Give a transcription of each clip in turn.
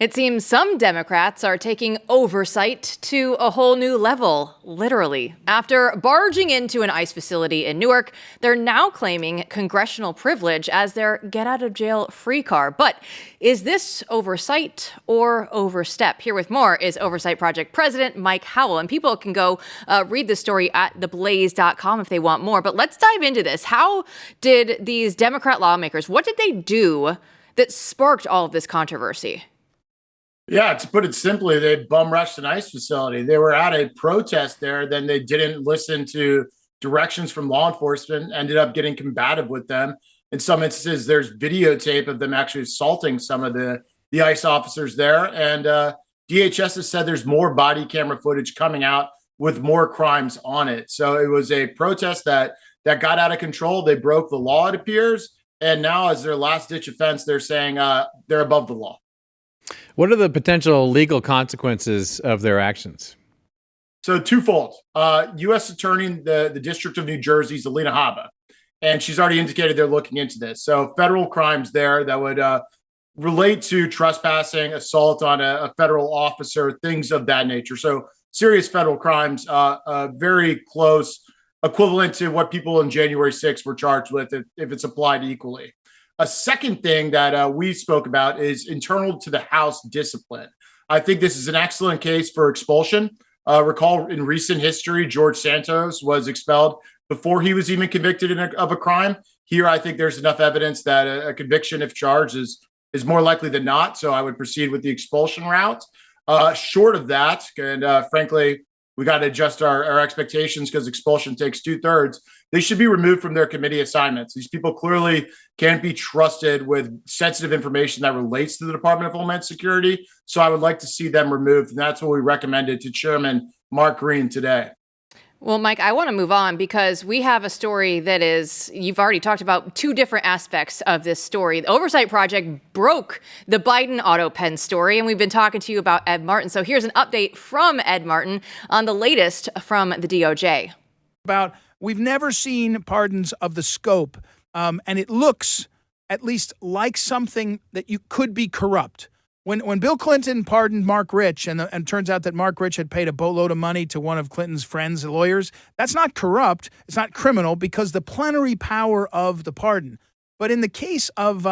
It seems some Democrats are taking oversight to a whole new level, literally. After barging into an ICE facility in Newark, they're now claiming congressional privilege as their get-out-of-jail-free card. But is this oversight or overstep? Here with more is Oversight Project President Mike Howell. And people can go read the story at theblaze.com if they want more. But let's dive into this. How did these Democrat lawmakers, what did they do that sparked all of this controversy? Yeah, to put it simply, they bum rushed an ICE facility. They were at a protest there, then they didn't listen to directions from law enforcement, ended up getting combative with them. In some instances, there's videotape of them actually assaulting some of the ICE officers there. And DHS has said there's more body camera footage coming out with more crimes on it. So it was a protest that got out of control. They broke the law, it appears. And now, as their last ditch offense, they're saying they're above the law. What are the potential legal consequences of their actions? So twofold. U.S. Attorney in the District of New Jersey is Alina Habba, and she's already indicated they're looking into this. So federal crimes there that would relate to trespassing, assault on a federal officer, things of that nature. So serious federal crimes, very close equivalent to what people in January 6th were charged with if it's applied equally. A second thing that we spoke about is internal to the House discipline. I think this is an excellent case for expulsion. Recall in recent history, George Santos was expelled before he was even convicted of a crime. Here, I think there's enough evidence that a conviction, if charged, is more likely than not. So I would proceed with the expulsion route. Short of that, and frankly, we got to adjust our expectations because expulsion takes 2/3. They should be removed from their committee assignments. These people clearly can't be trusted with sensitive information that relates to the Department of Homeland Security. So I would like to see them removed. And that's what we recommended to Chairman Mark Green today. Well, Mike, I want to move on because we have a story that is, you've already talked about two different aspects of this story. The Oversight Project broke the Biden autopen story, and we've been talking to you about Ed Martin. So here's an update from Ed Martin on the latest from the DOJ. We've never seen pardons of the scope, and it looks at least like something that you could be corrupt. When Bill Clinton pardoned Mark Rich, and turns out that Mark Rich had paid a boatload of money to one of Clinton's friends, lawyers, that's not corrupt. It's not criminal because the plenary power of the pardon. But in the case of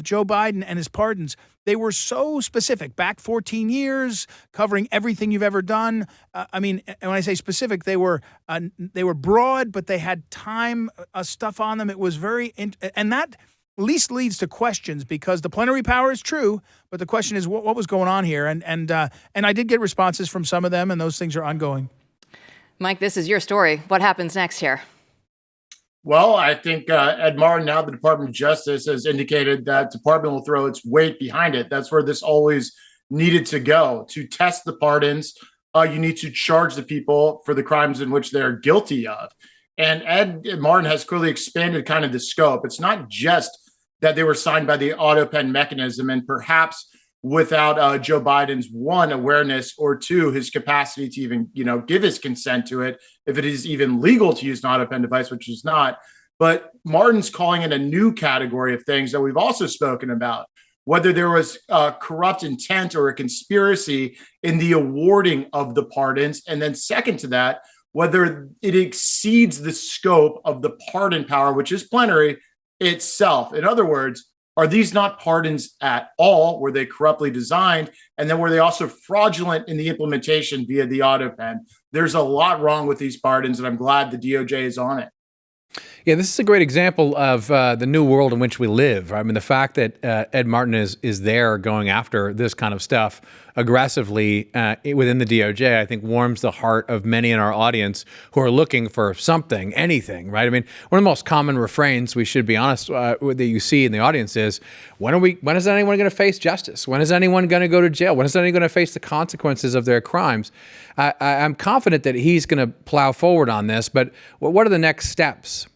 Joe Biden and his pardons, they were so specific, back 14 years, covering everything you've ever done. And when I say specific, they were broad, but they had time stuff on them. It was and that least leads to questions because the plenary power is true, but the question is what was going on here? And I did get responses from some of them, and those things are ongoing. Mike, this is your story. What happens next here? Well, I think Ed Martin, now the Department of Justice, has indicated that department will throw its weight behind it. That's where this always needed to go. To test the pardons, you need to charge the people for the crimes in which they're guilty of. And Ed Martin has clearly expanded kind of the scope. It's not just that they were signed by the autopen mechanism and perhaps without Joe Biden's one, awareness, or two, his capacity to even, give his consent to it, if it is even legal to use an autopen device, which is not. But Martin's calling it a new category of things that we've also spoken about, whether there was corrupt intent or a conspiracy in the awarding of the pardons. And then second to that, whether it exceeds the scope of the pardon power, which is plenary itself. In other words, are these not pardons at all? Were they corruptly designed? And then were they also fraudulent in the implementation via the autopen? There's a lot wrong with these pardons, and I'm glad the DOJ is on it. Yeah, this is a great example of the new world in which we live. I mean, the fact that Ed Martin is there going after this kind of stuff aggressively within the DOJ, I think warms the heart of many in our audience who are looking for something, anything, right? I mean, one of the most common refrains, we should be honest, that you see in the audience is, when is anyone going to face justice? When is anyone going to go to jail? When is anyone going to face the consequences of their crimes? I'm confident that he's going to plow forward on this, but what are the next steps?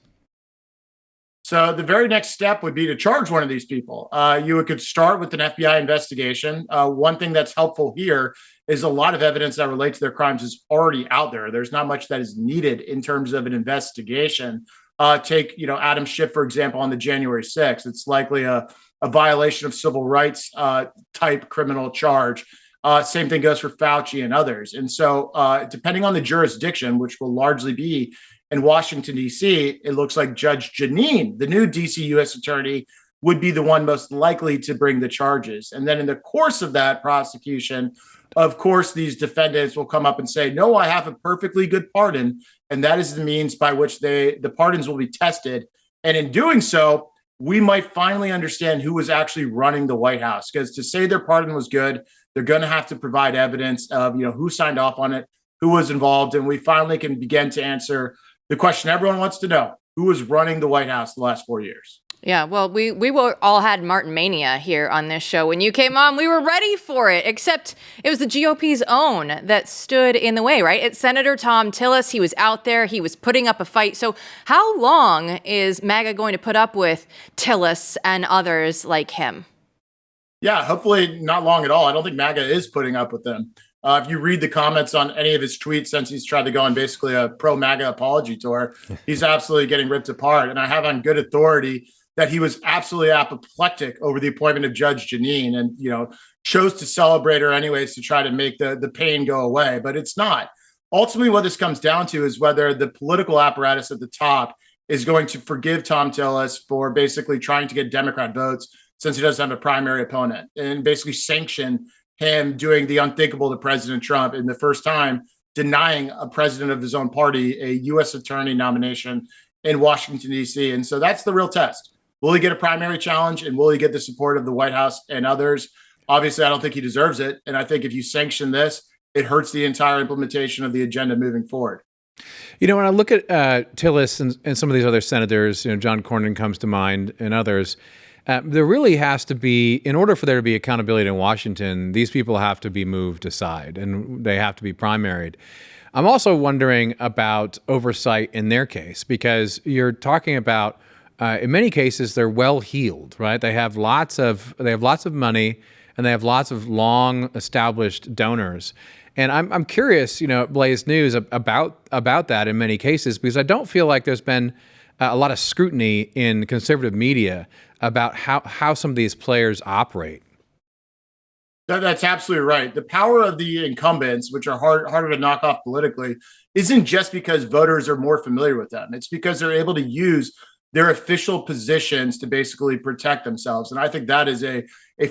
So the very next step would be to charge one of these people. You could start with an FBI investigation. One thing that's helpful here is a lot of evidence that relates to their crimes is already out there. There's not much that is needed in terms of an investigation. Take, Adam Schiff, for example, on the January 6th. It's likely a violation of civil rights type criminal charge. Same thing goes for Fauci and others. And so depending on the jurisdiction, which will largely be in Washington, D.C., it looks like Judge Janine, the new D.C. U.S. attorney, would be the one most likely to bring the charges. And then in the course of that prosecution, of course, these defendants will come up and say, no, I have a perfectly good pardon. And that is the means by which the pardons will be tested. And in doing so, we might finally understand who was actually running the White House. Because to say their pardon was good, they're going to have to provide evidence of, who signed off on it, who was involved. And we finally can begin to answer the question everyone wants to know: who was running the White House the last 4 years? Yeah, well, we were all had Martin Mania here on this show. When you came on, we were ready for it, except it was the GOP's own that stood in the way, right? It's Senator Thom Tillis. He was out there. He was putting up a fight. So how long is MAGA going to put up with Tillis and others like him? Yeah, hopefully not long at all. I don't think MAGA is putting up with them. If you read the comments on any of his tweets since he's tried to go on basically a pro-MAGA apology tour, he's absolutely getting ripped apart. And I have on good authority that he was absolutely apoplectic over the appointment of Judge Janine and, chose to celebrate her anyways to try to make the pain go away. But it's not. Ultimately, what this comes down to is whether the political apparatus at the top is going to forgive Thom Tillis for basically trying to get Democrat votes since he doesn't have a primary opponent, and basically sanction him doing the unthinkable to President Trump in the first time, denying a president of his own party a U.S. attorney nomination in Washington, D.C. And so that's the real test. Will he get a primary challenge, and will he get the support of the White House and others? Obviously, I don't think he deserves it. And I think if you sanction this, it hurts the entire implementation of the agenda moving forward. When I look at Tillis and some of these other senators, John Cornyn comes to mind and others, there really has to be, in order for there to be accountability in Washington, these people have to be moved aside and they have to be primaried. I'm also wondering about oversight in their case, because you're talking about, in many cases, they're well heeled, right? They have lots of money and they have lots of long established donors. And I'm curious, at Blaze News about that in many cases, because I don't feel like there's been a lot of scrutiny in conservative media about how some of these players operate. That's absolutely right. The power of the incumbents, which are harder to knock off politically, isn't just because voters are more familiar with them. It's because they're able to use their official positions to basically protect themselves. And I think that is a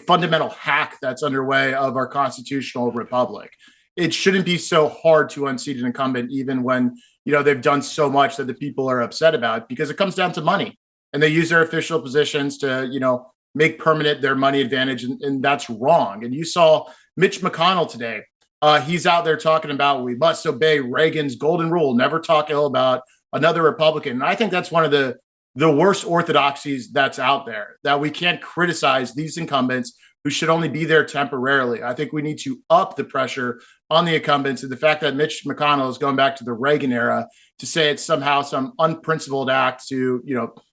fundamental hack that's underway of our constitutional republic. It shouldn't be so hard to unseat an incumbent, even when they've done so much that the people are upset about, because it comes down to money. And they use their official positions to, make permanent their money advantage. And that's wrong. And you saw Mitch McConnell today. He's out there talking about we must obey Reagan's golden rule, never talk ill about another Republican. And I think that's one of the worst orthodoxies that's out there, that we can't criticize these incumbents who should only be there temporarily. I think we need to up the pressure on the incumbents. And the fact that Mitch McConnell is going back to the Reagan era to say it's somehow some unprincipled act to,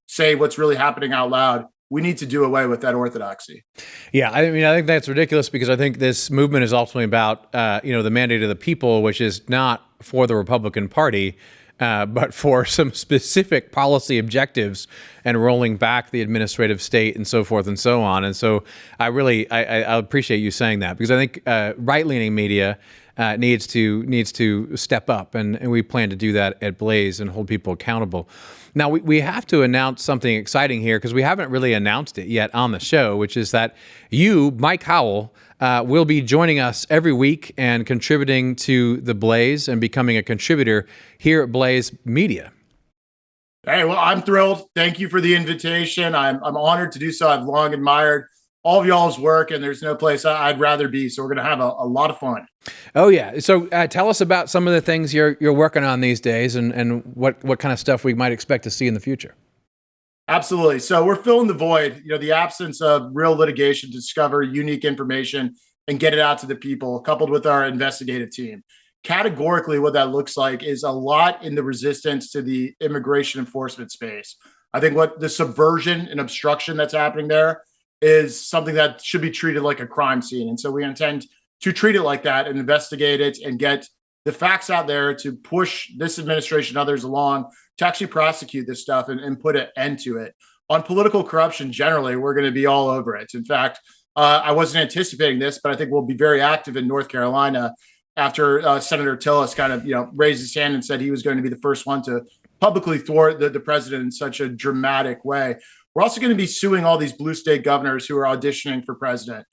say what's really happening out loud. We need to do away with that orthodoxy. Yeah, I think that's ridiculous, because I think this movement is ultimately about, the mandate of the people, which is not for the Republican Party, but for some specific policy objectives and rolling back the administrative state and so forth and so on. And so I appreciate you saying that, because I think right-leaning media needs to step up, and we plan to do that at Blaze and hold people accountable. Now, we have to announce something exciting here, because we haven't really announced it yet on the show, which is that you, Mike Howell, will be joining us every week and contributing to the Blaze and becoming a contributor here at Blaze Media. Hey, well, I'm thrilled. Thank you for the invitation. I'm honored to do so. I've long admired all of y'all's work, and there's no place I'd rather be. So we're going to have a lot of fun. Oh, yeah. So tell us about some of the things you're working on these days, and what kind of stuff we might expect to see in the future. Absolutely. So we're filling the void, the absence of real litigation to discover unique information and get it out to the people, coupled with our investigative team. Categorically, what that looks like is a lot in the resistance to the immigration enforcement space. I think what the subversion and obstruction that's happening there is something that should be treated like a crime scene. And so we intend to treat it like that and investigate it and get the facts out there to push this administration and others along to actually prosecute this stuff and put an end to it. On political corruption generally, we're going to be all over it. In fact, I wasn't anticipating this, but I think we'll be very active in North Carolina after Senator Tillis kind of, raised his hand and said he was going to be the first one to publicly thwart the president in such a dramatic way. We're also going to be suing all these blue state governors who are auditioning for president.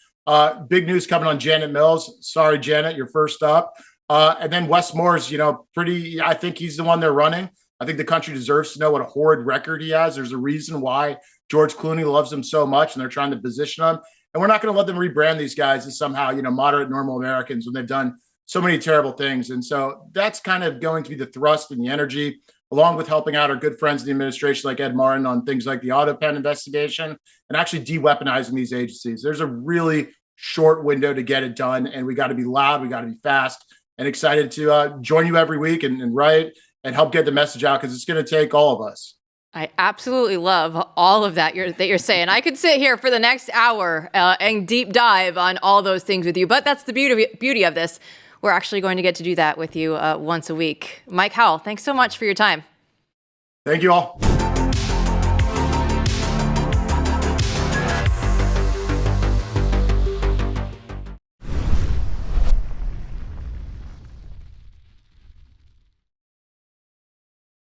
Big news coming on Janet Mills. Sorry, Janet, you're first up. And then Wes Moore's, I think he's the one they're running. I think the country deserves to know what a horrid record he has. There's a reason why George Clooney loves him so much, and they're trying to position him. And we're not going to let them rebrand these guys as somehow, moderate, normal Americans when they've done so many terrible things. And so that's kind of going to be the thrust and the energy, along with helping out our good friends in the administration like Ed Martin on things like the autopen investigation and actually de-weaponizing these agencies. There's a really short window to get it done, and we got to be loud, we got to be fast, and excited to join you every week and write and help get the message out, because it's going to take all of us. I absolutely love all of that you're saying. I could sit here for the next hour and deep dive on all those things with you, but that's the beauty of this. We're actually going to get to do that with you once a week. Mike Howell, thanks so much for your time. Thank you all.